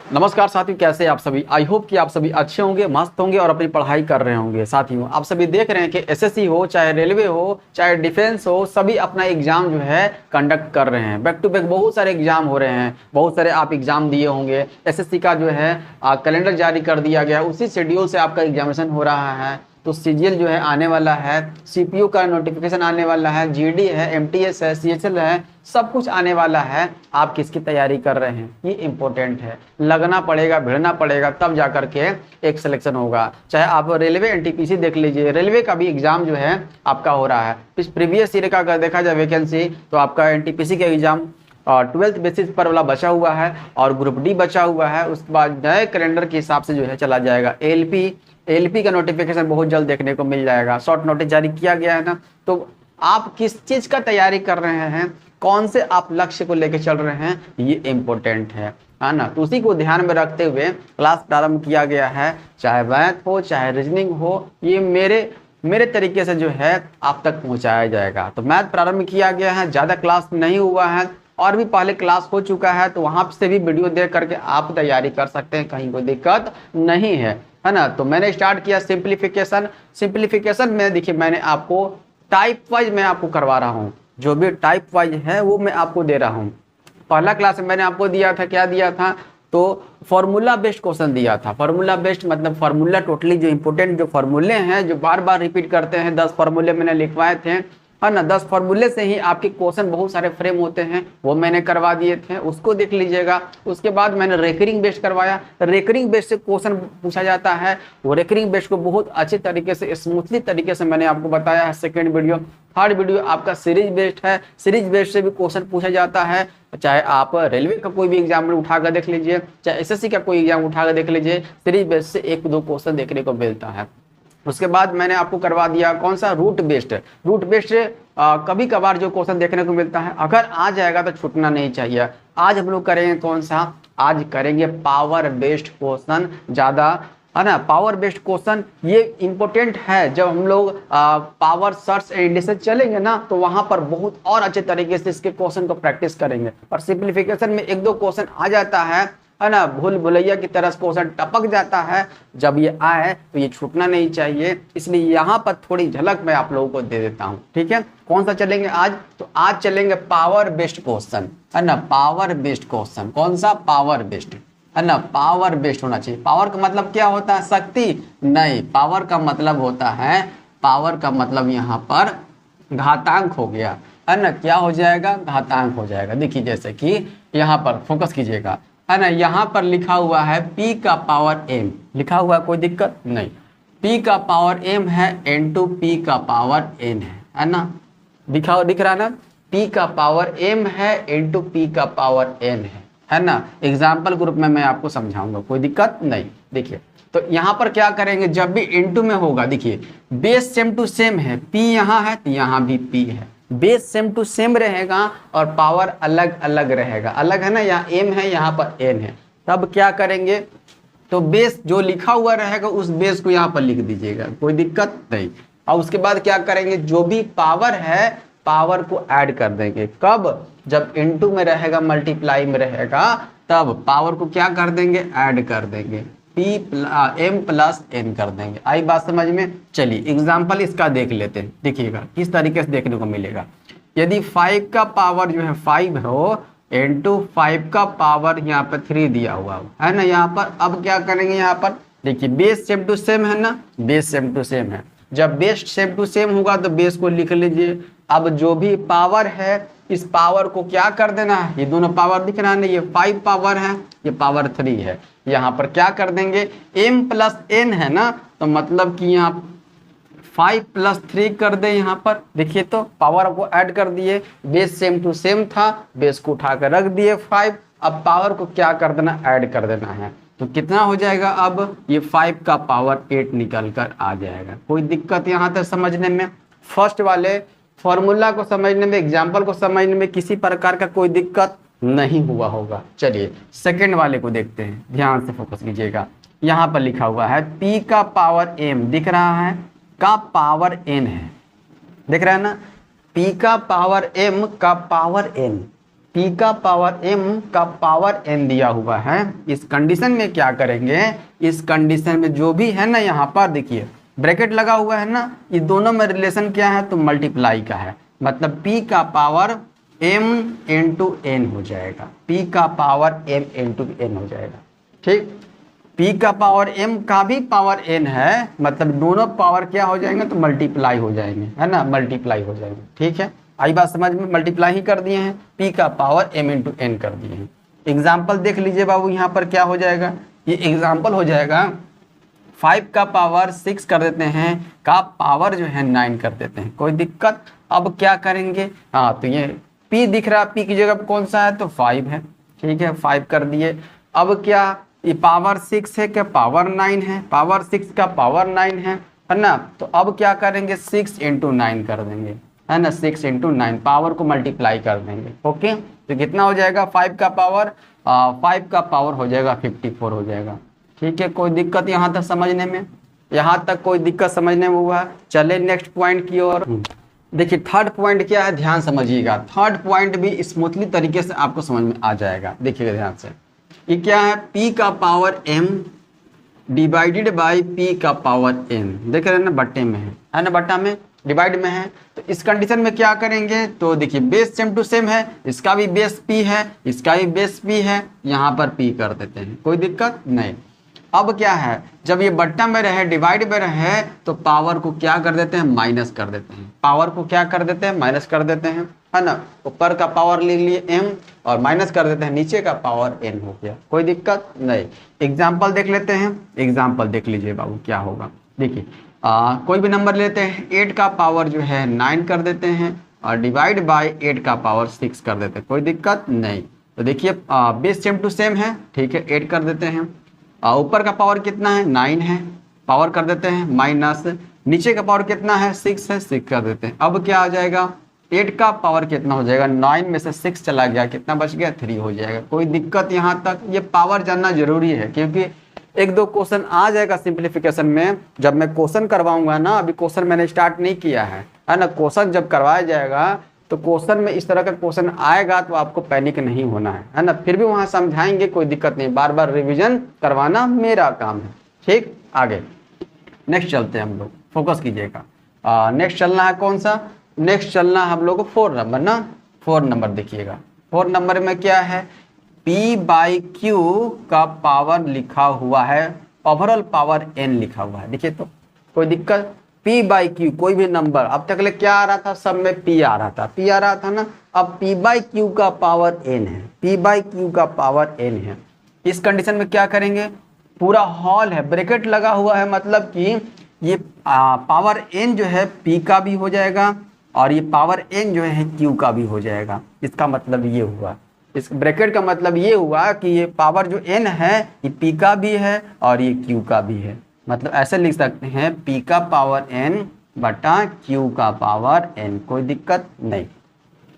नमस्कार साथियों, कैसे आप सभी। आई होप कि आप सभी अच्छे होंगे, मस्त होंगे और अपनी पढ़ाई कर रहे होंगे। साथियों, आप सभी देख रहे हैं कि एसएससी हो, चाहे रेलवे हो, चाहे डिफेंस हो, सभी अपना एग्जाम जो है कंडक्ट कर रहे हैं। बैक टू बैक बहुत सारे एग्जाम हो रहे हैं। बहुत सारे आप एग्जाम दिए होंगे। एसएससी का जो है कैलेंडर जारी कर दिया गया, उसी शेड्यूल से आपका एग्जामिनेशन हो रहा है। तो सीजीएल जो है आने वाला है, सीपीयू का नोटिफिकेशन आने वाला है, जीडी है, एमटीएस है, सीएचएल है, सब कुछ आने वाला है। आप किसकी तैयारी कर रहे हैं, ये इंपॉर्टेंट है। लगना पड़ेगा, भिड़ना पड़ेगा, तब जा करके एक सिलेक्शन होगा। चाहे आप रेलवे एनटीपीसी देख लीजिए, रेलवे का भी एग्जाम जो है आपका हो रहा है। इस प्रीवियस ईयर का अगर देखा जाए वैकेंसी, तो आपका एनटीपीसी का एग्जाम 12th बेसिस पर वाला बचा हुआ है और ग्रुप डी बचा हुआ है। उसके बाद नए कैलेंडर के हिसाब से जो है चला जाएगा। एलपी का नोटिफिकेशन बहुत जल्द देखने को मिल जाएगा। शॉर्ट नोटिस जारी किया गया है ना। तो आप किस चीज़ का तैयारी कर रहे हैं, कौन से आप लक्ष्य को लेकर चल रहे हैं, ये इम्पोर्टेंट है ना। तो उसी को ध्यान में रखते हुए क्लास प्रारंभ किया गया है। चाहे मैथ हो, चाहे रीजनिंग हो, ये मेरे तरीके से जो है आप तक पहुंचाया जाएगा। तो मैथ प्रारंभ किया गया है, ज़्यादा क्लास नहीं हुआ है और भी पहले क्लास हो चुका है, तो वहाँ से भी वीडियो देख करके आप तैयारी कर सकते हैं, कहीं कोई दिक्कत नहीं है ना। तो मैंने स्टार्ट किया सिंप्लीफिकेशन में। देखिए, मैंने आपको टाइप वाइज मैं आपको करवा रहा हूँ। जो भी टाइप वाइज है वो मैं आपको दे रहा हूँ। पहला क्लास में मैंने आपको दिया था, क्या दिया था, तो फॉर्मूला बेस्ड क्वेश्चन दिया था। फॉर्मूला बेस्ड मतलब फॉर्मूला टोटली जो इंपॉर्टेंट जो फॉर्मूले हैं, जो बार बार रिपीट करते हैं, 10 फॉर्मूले मैंने लिखवाए थे, है ना। 10 फॉर्मूले से ही आपके क्वेश्चन बहुत सारे फ्रेम होते हैं, वो मैंने करवा दिए थे, उसको देख लीजिएगा। उसके बाद मैंने रेकरिंग बेस्ड करवाया। रेकरिंग बेस्ड से क्वेश्चन पूछा जाता है, वो रेकरिंग बेस्ड को बहुत अच्छे तरीके से, स्मूथली तरीके से मैंने आपको बताया है। सेकेंड वीडियो, थर्ड वीडियो आपका सीरीज बेस्ड है। सीरीज बेस्ड से भी क्वेश्चन पूछा जाता है। चाहे आप रेलवे का कोई भी एग्जाम उठाकर देख लीजिए, चाहे एसएससी का कोई एग्जाम उठाकर देख लीजिए, सीरीज बेस्ड से 1-2 क्वेश्चन देखने को मिलता है। उसके बाद मैंने आपको करवा दिया कौन सा, रूट बेस्ड। रूट बेस्ड से कभी कभार जो क्वेश्चन देखने को मिलता है, अगर आ जाएगा तो छूटना नहीं चाहिए। आज हम लोग करेंगे कौन सा, आज करेंगे पावर बेस्ड क्वेश्चन, ज़्यादा है ना। पावर बेस्ड क्वेश्चन ये इंपॉर्टेंट है। जब हम लोग पावर सर्च एंड इंडिसेस चलेंगे ना, तो वहां पर बहुत और अच्छे तरीके से इसके क्वेश्चन को प्रैक्टिस करेंगे। और सिंप्लीफिकेशन में 1-2 क्वेश्चन आ जाता है ना, भूल भुलैया की तरह क्वेश्चन टपक जाता है। जब ये आए तो ये छूटना नहीं चाहिए, इसलिए यहाँ पर थोड़ी झलक मैं आप लोगों को दे देता हूँ। ठीक है, कौन सा चलेंगे आज, तो आज चलेंगे पावर बेस्ड क्वेश्चन, है ना। पावर बेस्ड क्वेश्चन, कौन सा, पावर बेस्ड, है ना। पावर बेस्ड होना चाहिए। पावर का मतलब क्या होता है, शक्ति नहीं। पावर का मतलब होता है, पावर का मतलब यहाँ पर घातांक हो गया, है ना। क्या हो जाएगा, घातांक हो जाएगा। देखिए, जैसे कि यहाँ पर फोकस कीजिएगा, है ना। यहाँ पर लिखा हुआ है p का पावर m, लिखा हुआ कोई दिक्कत नहीं। p का पावर m है इंटू p का पावर n है ना। दिख रहा ना, p का पावर m है इंटू p का पावर n है ना। एग्जाम्पल ग्रुप में मैं आपको समझाऊंगा, कोई दिक्कत नहीं। देखिए, तो यहाँ पर क्या करेंगे, जब भी इंटू में होगा, देखिए बेस सेम टू सेम है, p यहाँ है तो यहाँ भी p है। बेस सेम टू सेम रहेगा और पावर अलग अलग रहेगा, अलग है ना। यहाँ m है, यहाँ पर n है। तब क्या करेंगे, तो बेस जो लिखा हुआ रहेगा उस बेस को यहाँ पर लिख दीजिएगा, कोई दिक्कत नहीं। और उसके बाद क्या करेंगे, जो भी पावर है, पावर को ऐड कर देंगे। कब, जब इनटू में रहेगा, मल्टीप्लाई में रहेगा, तब पावर को क्या कर देंगे, ऐड कर देंगे। m प्लस n कर देंगे। आई बात समझ में। चलिए एग्जाम्पल इसका देख लेते हैं, देखिएगा किस तरीके से देखने को मिलेगा। यदि 5 का पावर जो है 5 हो, इंटू 5 का पावर यहाँ पर 3 दिया हुआ है ना। यहाँ पर अब क्या करेंगे, यहाँ पर देखिए बेस सेम टू सेम है ना, बेस सेम टू सेम है। जब बेस सेम टू सेम होगा तो बेस को लिख लीजिए। अब जो भी पावर है, इस पावर को क्या कर देना है, ये दोनों पावर दिख रहा है ना, ये 5 पावर है, ये पावर 3 है। यहाँ पर क्या कर देंगे, m प्लस n है ना, तो मतलब कि यहाँ 5 प्लस 3 कर दे। यहाँ पर देखिए, तो पावर को ऐड कर दिए, बेस सेम टू सेम था, बेस को उठा कर रख दिए 5। अब पावर को क्या कर देना, ऐड कर देना है। तो कितना हो जाएगा, अब ये 5 का पावर 8 निकल कर आ जाएगा। कोई दिक्कत यहाँ तक समझने में, फर्स्ट वाले फॉर्मूला को समझने में, एग्जाम्पल को समझने में किसी प्रकार का कोई दिक्कत नहीं हुआ होगा। चलिए सेकंड वाले को देखते हैं, ध्यान से फोकस कीजिएगा। यहाँ पर लिखा हुआ है p का पावर m, दिख रहा है, का पावर n है, दिख रहा है ना। p का पावर m का पावर n, p का पावर m का पावर n दिया हुआ है। इस कंडीशन में क्या करेंगे, इस कंडीशन में जो भी है ना, यहाँ पर देखिए ब्रैकेट लगा हुआ है ना, ये दोनों में रिलेशन क्या है, तो मल्टीप्लाई का है, मतलब p का पावर m इंटू n हो जाएगा, p का पावर m इंटू n हो जाएगा। ठीक, p का पावर m का भी पावर n है, मतलब दोनों पावर क्या हो जाएंगे, तो मल्टीप्लाई हो जाएंगे, है ना, मल्टीप्लाई हो जाएंगे। ठीक है, आई बात समझ में, मल्टीप्लाई ही कर दिए हैं, p का पावर m इंटू n कर दिए हैं। एग्जाम्पल देख लीजिए बाबू, यहाँ पर क्या हो जाएगा, ये एग्जाम्पल हो जाएगा 5 का पावर 6 कर देते हैं, का पावर जो है 9 कर देते हैं, कोई दिक्कत। अब क्या करेंगे, हाँ तो ये p दिख रहा है, p की जगह कौन सा है, तो 5 है। ठीक है, 5 कर दिए। अब क्या, ये पावर 6 है क्या, पावर 9 है, पावर 6 का पावर 9 है ना, तो अब क्या करेंगे, 6 इंटू 9 कर देंगे, है ना, 6 इंटू 9 पावर को मल्टीप्लाई कर देंगे। ओके, तो कितना हो जाएगा, 5 का पावर हो जाएगा 54 हो जाएगा। ठीक है, कोई दिक्कत यहाँ तक समझने में, यहाँ तक कोई दिक्कत समझने में हुआ। चले नेक्स्ट पॉइंट की ओर। देखिए थर्ड पॉइंट क्या है, ध्यान समझिएगा, थर्ड पॉइंट भी स्मूथली तरीके से आपको समझ में आ जाएगा। देखिएगा ध्यान से, ये क्या है, p का power m divided by p का पावर n, देख रहे हैं ना, बट्टे में है ना, बट्टा में डिवाइड में है। तो इस कंडीशन में क्या करेंगे, तो देखिए बेस सेम टू सेम है, इसका भी बेस p है, इसका भी बेस p है, यहाँ पर p कर देते हैं, कोई दिक्कत नहीं। अब क्या है, जब ये बट्टा में रहे, डिवाइड में रहे, तो पावर को क्या कर देते हैं, माइनस कर देते हैं, पावर को क्या कर देते हैं, माइनस कर देते हैं, है ना, ऊपर का पावर ले लिए m और माइनस कर देते हैं, नीचे का पावर n हो गया, कोई दिक्कत नहीं। एग्जाम्पल देख लेते हैं, एग्जाम्पल देख लीजिए बाबू क्या होगा। देखिए कोई भी नंबर लेते हैं, 8 का पावर जो है 9 कर देते हैं और डिवाइड बाय 8 का पावर 6 कर देते हैं, कोई दिक्कत नहीं। तो देखिए बेस सेम टू सेम है, ठीक है, 8 कर देते हैं, ऊपर का पावर कितना है, 9 है, पावर कर देते हैं माइनस, नीचे का पावर कितना है, 6 है, 6 कर देते हैं। अब क्या आ जाएगा, 8 का पावर कितना हो जाएगा, 9 में से 6 चला गया, कितना बच गया, 3 हो जाएगा, कोई दिक्कत यहाँ तक। ये पावर जानना जरूरी है, क्योंकि एक दो क्वेश्चन आ जाएगा सिंप्लीफिकेशन में, जब मैं क्वेश्चन करवाऊंगा ना, अभी क्वेश्चन मैंने स्टार्ट नहीं किया है ना, क्वेश्चन जब करवाया जाएगा तो क्वेश्चन में इस तरह का क्वेश्चन आएगा तो आपको पैनिक नहीं होना है ना, फिर भी वहाँ समझाएंगे, कोई दिक्कत नहीं, बार बार रिवीजन करवाना मेरा काम है। ठीक, आगे नेक्स्ट चलते हैं हम लोग, फोकस कीजिएगा। नेक्स्ट चलना है कौन सा, नेक्स्ट चलना है हम लोग को 4 नंबर ना, 4 नंबर देखिएगा। 4 नंबर में क्या है, p बाई क्यू का पावर लिखा हुआ है, ओवरऑल पावर n लिखा हुआ है। देखिए तो कोई दिक्कत, p बाई क्यू कोई भी नंबर, अब तक ले क्या आ रहा था, सब में p आ रहा था, p आ रहा था ना, अब p बाई क्यू का पावर n है, p बाई क्यू का पावर n है। इस कंडीशन में क्या करेंगे, पूरा हॉल है, ब्रैकेट लगा हुआ है, मतलब कि ये पावर n जो है p का भी हो जाएगा और ये पावर n जो है q का भी हो जाएगा। इसका मतलब ये हुआ, इस ब्रैकेट का मतलब ये हुआ कि ये पावर जो n है ये p का भी है और ये q का भी है, मतलब ऐसे लिख सकते हैं p का पावर n बटा q का पावर n, कोई दिक्कत नहीं।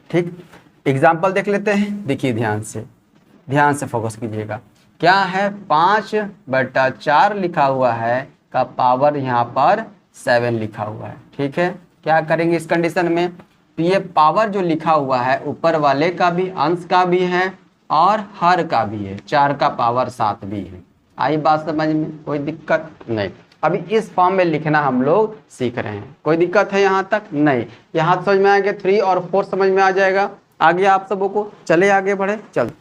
ठीक, एग्जाम्पल देख लेते हैं, देखिए ध्यान से फोकस कीजिएगा। क्या है, 5/4 लिखा हुआ है का पावर यहाँ पर 7 लिखा हुआ है। ठीक है, क्या करेंगे इस कंडीशन में, तो ये पावर जो लिखा हुआ है ऊपर वाले का भी, अंश का भी है और हर का भी है, 4 का पावर 7 भी है। आई बात समझ में, कोई दिक्कत नहीं। अभी इस फॉर्म में लिखना हम लोग सीख रहे हैं, कोई दिक्कत है यहाँ तक नहीं, यहाँ समझ में आएगा, 3 और 4 समझ में आ जाएगा। आगे आप सबों को, चले आगे बढ़े, चल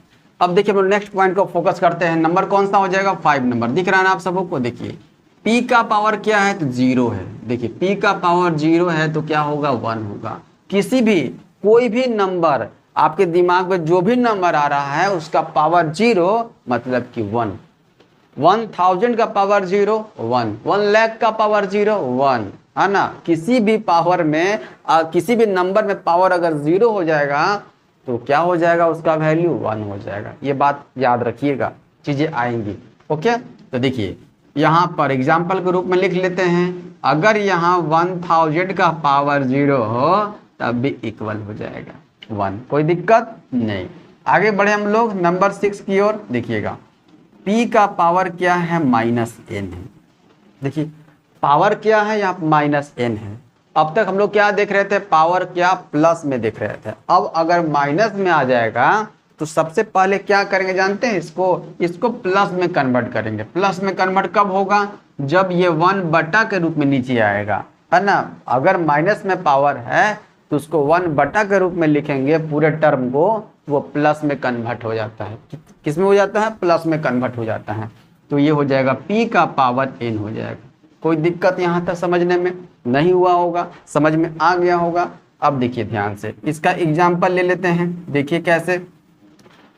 अब देखिए हम लोग नेक्स्ट पॉइंट को फोकस करते हैं। नंबर कौन सा हो जाएगा, 5 नंबर दिख रहा है ना आप सबों को। देखिए p का पावर क्या है, तो 0 है। देखिए p का पावर 0 है तो क्या होगा, 1 होगा। किसी भी कोई भी नंबर आपके दिमाग में जो भी नंबर आ रहा है उसका पावर 0 मतलब कि 1। 1000 का पावर 0 1, 1 लाख का पावर 0 1, है ना। किसी भी पावर में किसी भी नंबर में पावर अगर 0 हो जाएगा तो क्या हो जाएगा, उसका वैल्यू 1 हो जाएगा। ये बात याद रखिएगा, चीजें आएंगी। ओके, तो देखिए यहाँ पर एग्जाम्पल के रूप में लिख लेते हैं, अगर यहाँ 1000 का पावर 0 हो तब भी इक्वल हो जाएगा 1, कोई दिक्कत नहीं। आगे बढ़े हम लोग नंबर 6 की ओर। देखिएगा p का पावर क्या है, -n है। देखिए पावर क्या है, यहाँ -n है अब तक हम लोग क्या देख रहे थे, पावर क्या प्लस में देख रहे थे। अब अगर माइनस में आ जाएगा तो सबसे पहले क्या करेंगे जानते हैं, इसको प्लस में कन्वर्ट करेंगे। प्लस में कन्वर्ट कब होगा, जब ये 1 के रूप में नीचे आएगा, है ना। अगर माइनस में पावर है तो उसको 1 के रूप में लिखेंगे पूरे टर्म को, वो प्लस में कन्वर्ट हो जाता है। किस में हो जाता है, प्लस में कन्वर्ट हो जाता है। तो ये हो जाएगा p का पावर n हो जाएगा। कोई दिक्कत यहाँ तक समझने में नहीं हुआ होगा, समझ में आ गया होगा। अब देखिए ध्यान से इसका एग्जाम्पल ले लेते हैं। देखिए कैसे,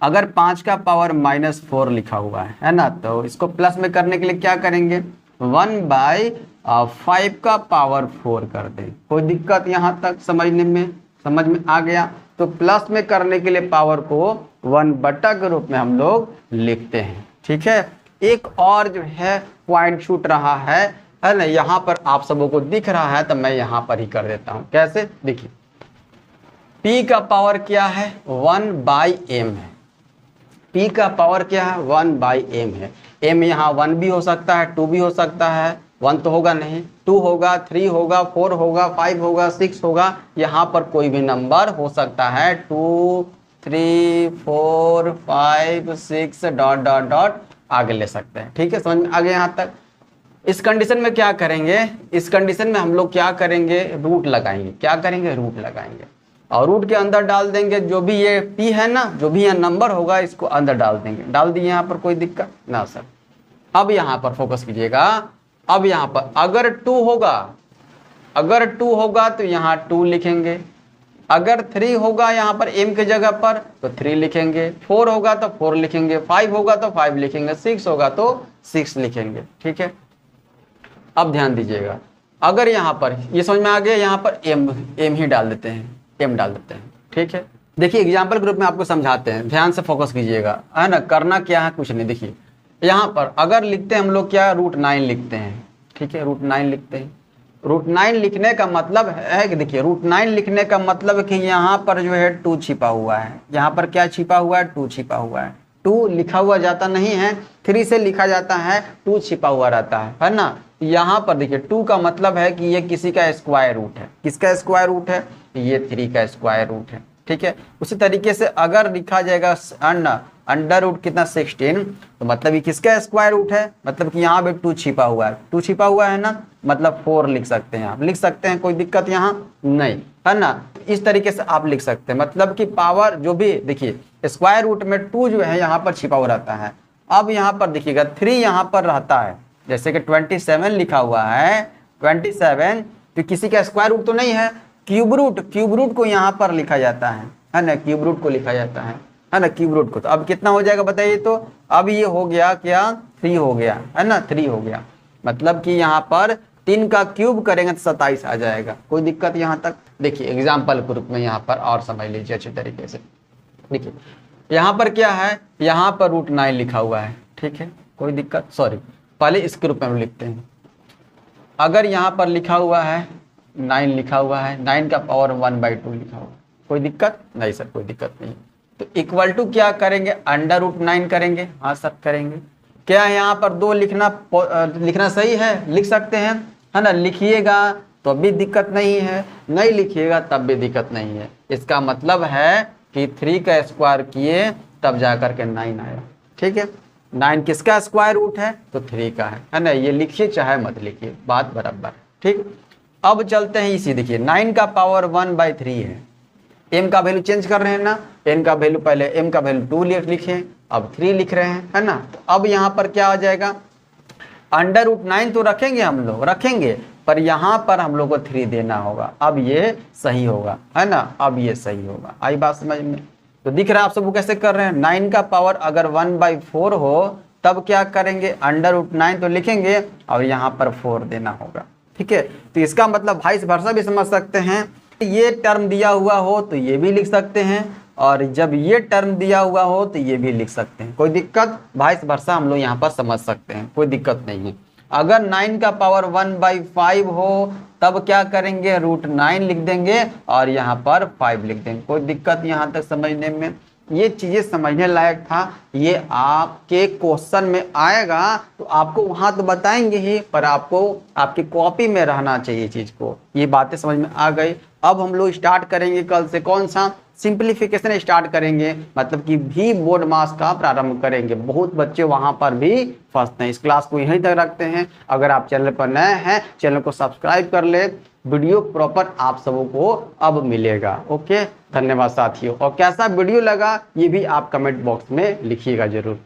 अगर 5 का पावर -4 लिखा हुआ है ना, तो इसको प्लस में करने के लिए क्या करेंगे, 1/5 का पावर 4 कर दें। कोई दिक्कत यहाँ तक समझने में, समझ में आ गया। तो प्लस में करने के लिए पावर को 1 के रूप में हम लोग लिखते हैं, ठीक है। एक और जो है पॉइंट छूट रहा है ना, यहाँ पर आप सबों को दिख रहा है, तो मैं यहाँ पर ही कर देता हूँ। कैसे, देखिए p का पावर क्या है, 1/m है। p का पावर क्या है, 1/m है। m यहाँ 1 भी हो सकता है, 2 भी हो सकता है। 1 तो होगा नहीं, 2 होगा, 3 होगा, 4 होगा, 5 होगा, 6 होगा। यहाँ पर कोई भी नंबर हो सकता है, 2, 3, 4, 5, 6 ... आगे ले सकते हैं, ठीक है। समझ में आगे यहाँ तक। इस कंडीशन में क्या करेंगे, इस कंडीशन में हम लोग क्या करेंगे, रूट लगाएंगे। क्या करेंगे, रूट लगाएंगे और रूट के अंदर डाल देंगे जो भी ये p है ना, जो भी यहाँ नंबर होगा इसको अंदर डाल देंगे। डाल दिए यहाँ पर, कोई दिक्कत ना सर। अब यहाँ पर फोकस कीजिएगा। अब यहाँ पर अगर 2 होगा, अगर 2 होगा तो यहाँ 2 लिखेंगे। अगर 3 होगा यहाँ पर m के जगह पर तो 3 लिखेंगे। 4 होगा तो 4 लिखेंगे। 5 होगा तो 5 लिखेंगे। 6 होगा तो 6 लिखेंगे, ठीक है। अब ध्यान दीजिएगा, अगर यहाँ पर ये समझ में आ गया, यहाँ पर m ही डाल देते हैं, m डाल देते हैं, ठीक है। देखिए एग्जाम्पल ग्रुप में आपको समझाते हैं, ध्यान से फोकस कीजिएगा, है ना। करना क्या है, कुछ नहीं। देखिए यहाँ पर अगर लिखते हैं हम लोग क्या, √9 लिखते हैं, ठीक है। √9 लिखते हैं। √9 लिखने का मतलब है कि देखिए √9 लिखने का मतलब है कि यहाँ पर जो है 2 छिपा हुआ है। यहाँ पर क्या छिपा हुआ है, 2 छिपा हुआ है। 2 लिखा हुआ जाता नहीं है, 3 से लिखा जाता है, 2 छिपा हुआ रहता है ना। यहाँ पर देखिए 2 का मतलब है कि ये किसी का स्क्वायर रूट है। किसका स्क्वायर रूट है, ये 3 का स्क्वायर रूट है, ठीक है। उसी तरीके से अगर लिखा जाएगा √, कितना 16, तो मतलब ये किसका स्क्वायर रूट है, मतलब कि यहाँ पे 2 छिपा हुआ है। 2 छिपा हुआ है ना, मतलब 4 लिख सकते हैं आप, लिख सकते हैं, कोई दिक्कत यहाँ नहीं, है ना। इस तरीके से आप लिख सकते हैं, मतलब कि पावर जो भी, देखिए स्क्वायर रूट में 2 जो है यहाँ पर छिपा हुआ रहता है। अब यहाँ पर देखिएगा 3 यहाँ पर रहता है, जैसे कि 27 लिखा हुआ है, 27 तो किसी का स्क्वायर रूट तो नहीं है। क्यूब रूट को यहाँ पर लिखा जाता है ना, क्यूब रूट को लिखा जाता है ना, क्यूब रूट को। तो अब कितना हो जाएगा बताइए, तो अब ये हो गया क्या, 3 हो गया, है ना, 3 हो गया। मतलब कि यहाँ पर 3 का क्यूब करेंगे तो 27 आ जाएगा। कोई दिक्कत यहाँ तक। देखिए एग्जाम्पल के रूप में यहाँ पर और समझ लीजिए अच्छे तरीके से। देखिए यहाँ पर क्या है, यहाँ पर √9 लिखा हुआ है, ठीक है। कोई दिक्कत, सॉरी पहले इसके रूप में हम लिखते हैं। अगर यहाँ पर लिखा हुआ है 9 लिखा हुआ है, 9 का पावर 1/2 लिखा हुआ है, कोई दिक्कत नहीं सर, कोई दिक्कत नहीं। तो इक्वल टू क्या करेंगे, √9 करेंगे। हाँ सर करेंगे। क्या है यहाँ पर 2 लिखना सही है, लिख सकते हैं, है ना। लिखिएगा तो भी दिक्कत नहीं है, नहीं लिखिएगा तब भी दिक्कत नहीं है। इसका मतलब है कि 3 का स्क्वायर किए तब जा करके 9 आया, ठीक है। 9 किसका स्क्वायर रूट है, तो 3 का है ना। ये लिखिए चाहे मत लिखिए, बात बराबर, ठीक। अब चलते हैं इसी, देखिए 9 का पावर 1/3 है। m का वैल्यू चेंज कर रहे हैं ना, n का वैल्यू पहले m का वैल्यू 2 लिखे, अब 3 लिख रहे हैं, है ना। तो अब यहाँ पर क्या आ जाएगा, √9 तो रखेंगे हम लोग, रखेंगे, पर यहाँ पर हम लोग को 3 देना होगा। अब ये सही होगा, है ना, अब ये सही होगा। आई बात समझ में। तो दिख रहा है आप सब कैसे कर रहे हैं। 9 का पावर अगर 1/4 हो तब क्या करेंगे, √9 तो लिखेंगे और यहाँ पर 4 देना होगा, ठीक है। तो इसका मतलब वाइस वर्सा भी समझ सकते हैं। ये टर्म दिया हुआ हो तो ये भी लिख सकते हैं, और जब ये टर्म दिया हुआ हो तो ये भी लिख सकते हैं। कोई दिक्कत, वाइस वर्सा हम लोग यहाँ पर समझ सकते हैं, कोई दिक्कत नहीं है। अगर 9 का पावर 1/5 हो तब क्या करेंगे, √9 लिख देंगे और यहाँ पर 5 लिख देंगे। कोई दिक्कत यहाँ तक समझने में। ये चीजें समझने लायक था, ये आपके क्वेश्चन में आएगा तो आपको वहाँ तो बताएंगे ही, पर आपको आपकी कॉपी में रहना चाहिए चीज़ को। ये बातें समझ में आ गई। अब हम लोग स्टार्ट करेंगे कल से कौन सा सिंप्लीफिकेशन स्टार्ट करेंगे, मतलब कि भी बोर्ड मास का प्रारंभ करेंगे। बहुत बच्चे वहां पर भी फंसते हैं। इस क्लास को यहीं तक रखते हैं। अगर आप चैनल पर नए हैं, चैनल को सब्सक्राइब कर ले। वीडियो प्रॉपर आप सबों को अब मिलेगा। ओके, धन्यवाद साथियों। और कैसा वीडियो लगा ये भी आप कमेंट बॉक्स में लिखिएगा जरूर।